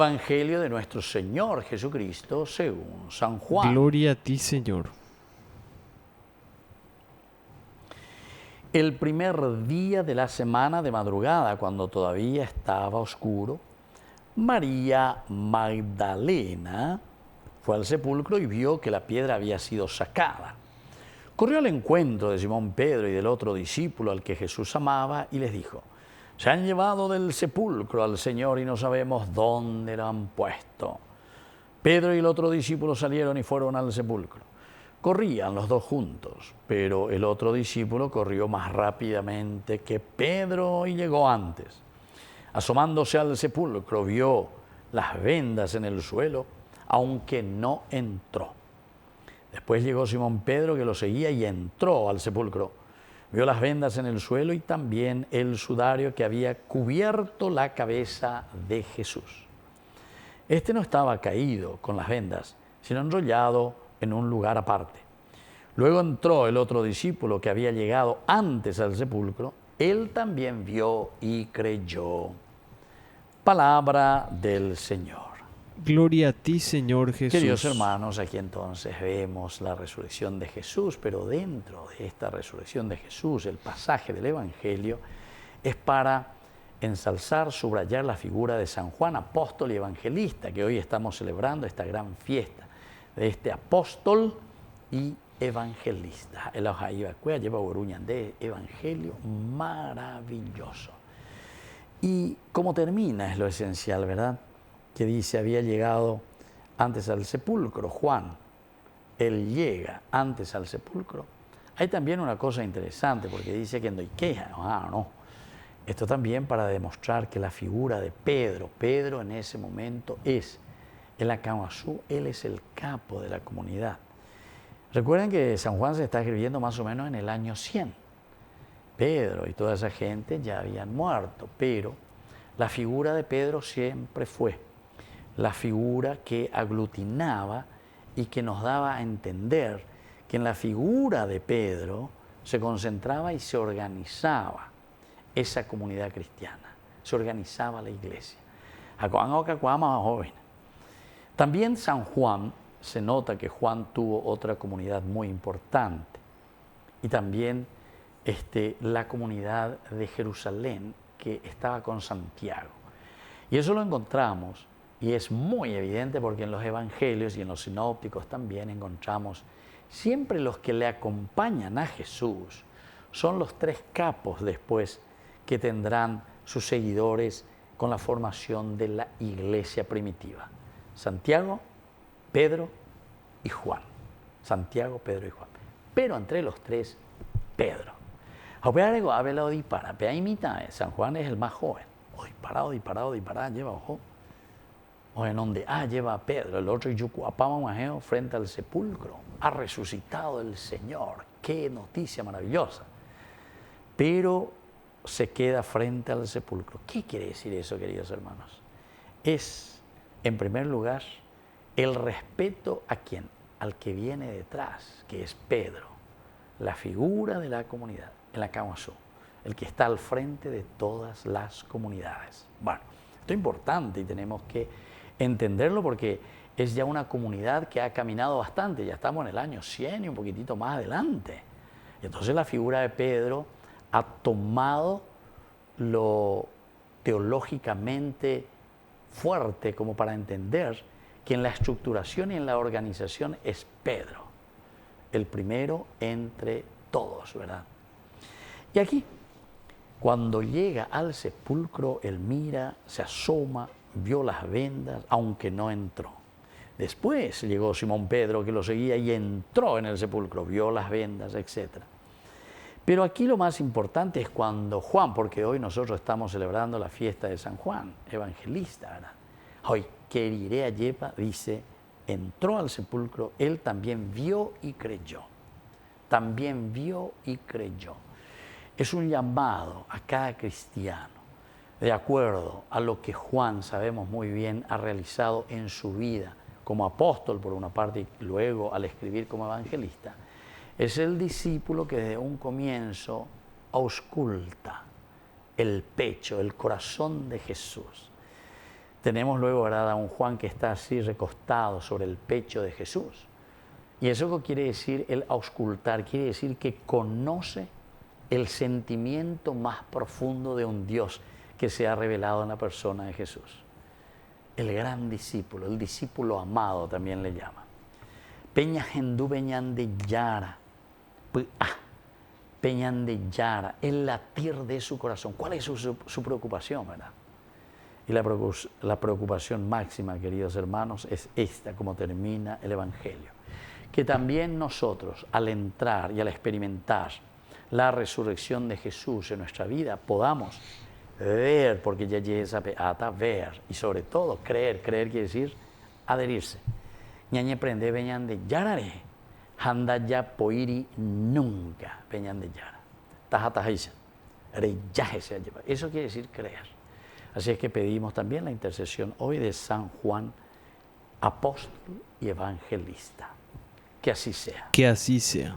Evangelio de nuestro Señor Jesucristo según San Juan. Gloria a ti, Señor. El primer día de la semana de madrugada, cuando todavía estaba oscuro, María Magdalena fue al sepulcro y vio que la piedra había sido sacada. Corrió al encuentro de Simón Pedro y del otro discípulo al que Jesús amaba y les dijo: se han llevado del sepulcro al Señor y no sabemos dónde lo han puesto. Pedro y el otro discípulo salieron y fueron al sepulcro. Corrían los dos juntos, pero el otro discípulo corrió más rápidamente que Pedro y llegó antes. Asomándose al sepulcro, vio las vendas en el suelo, aunque no entró. Después llegó Simón Pedro, que lo seguía, y entró al sepulcro. Vio las vendas en el suelo y también el sudario que había cubierto la cabeza de Jesús. Este no estaba caído con las vendas, sino enrollado en un lugar aparte. Luego entró el otro discípulo que había llegado antes al sepulcro. Él también vio y creyó. Palabra del Señor. Gloria a ti, Señor Jesús. Queridos hermanos, aquí entonces vemos la resurrección de Jesús, pero dentro de esta resurrección de Jesús, el pasaje del Evangelio es para ensalzar, subrayar la figura de San Juan, apóstol y evangelista, que hoy estamos celebrando esta gran fiesta de este apóstol y evangelista. El Ojaibacuea lleva Oruñan de evangelio maravilloso. Y cómo termina es lo esencial, ¿verdad? Que dice, había llegado antes al sepulcro, Juan. Él llega antes al sepulcro. Hay también una cosa interesante, porque dice que no hay queja. No. Esto también para demostrar que la figura de Pedro en ese momento es el Acahuazú, él es el capo de la comunidad. Recuerden que San Juan se está escribiendo más o menos en el año 100. Pedro y toda esa gente ya habían muerto, pero la figura de Pedro siempre fue la figura que aglutinaba y que nos daba a entender que en la figura de Pedro se concentraba y se organizaba esa comunidad cristiana, se organizaba la iglesia. También San Juan, se nota que Juan tuvo otra comunidad muy importante, y también la comunidad de Jerusalén que estaba con Santiago. Y eso lo encontramos, y es muy evidente porque en los evangelios y en los sinópticos también encontramos siempre los que le acompañan a Jesús son los tres capos después que tendrán sus seguidores con la formación de la iglesia primitiva. Santiago, Pedro y Juan. Santiago, Pedro y Juan. Pero entre los tres, Pedro. San Juan es el más joven. Disparado, lleva ojo. O en donde lleva a Pedro, el otro Yucuapamajeo frente al sepulcro. Ha resucitado el Señor. Qué noticia maravillosa. Pero se queda frente al sepulcro. ¿Qué quiere decir eso, queridos hermanos? Es, en primer lugar, el respeto a quién, al que viene detrás, que es Pedro, la figura de la comunidad, el Acahuazú, el que está al frente de todas las comunidades. Bueno, esto es importante y tenemos que entenderlo porque es ya una comunidad que ha caminado bastante, ya estamos en el año 100 y un poquitito más adelante. Y entonces la figura de Pedro ha tomado lo teológicamente fuerte como para entender que en la estructuración y en la organización es Pedro, el primero entre todos, ¿verdad? Y aquí, cuando llega al sepulcro, él mira, se asoma, vio las vendas, aunque no entró. Después llegó Simón Pedro, que lo seguía, y entró en el sepulcro, vio las vendas, etc. Pero aquí lo más importante es cuando Juan, porque hoy nosotros estamos celebrando la fiesta de San Juan, evangelista, ¿verdad? Hoy, Querirea Yepa dice, entró al sepulcro, él también vio y creyó. También vio y creyó. Es un llamado a cada cristiano, de acuerdo a lo que Juan, sabemos muy bien, ha realizado en su vida como apóstol por una parte y luego al escribir como evangelista. Es el discípulo que desde un comienzo ausculta el pecho, el corazón de Jesús. Tenemos luego, ¿verdad?, a un Juan que está así recostado sobre el pecho de Jesús. Y eso que quiere decir el auscultar, quiere decir que conoce el sentimiento más profundo de un Dios que se ha revelado en la persona de Jesús. El gran discípulo, el discípulo amado también le llama. Peña Gendú Peñan de Yara, Peñan de Yara, el latir de su corazón. ¿Cuál es su preocupación, verdad? Y la preocupación máxima, queridos hermanos, es esta, como termina el Evangelio. Que también nosotros, al entrar y al experimentar la resurrección de Jesús en nuestra vida, podamos ver, porque ya llega a ver, y sobre todo creer. Creer quiere decir adherirse. Ñañe prende veñan de yarare, handa ya poiri nunca veñan de yara. Tajatajisa, reyaje se lleva. Eso quiere decir creer. Así es que pedimos también la intercesión hoy de San Juan, apóstol y evangelista. Que así sea. Que así sea.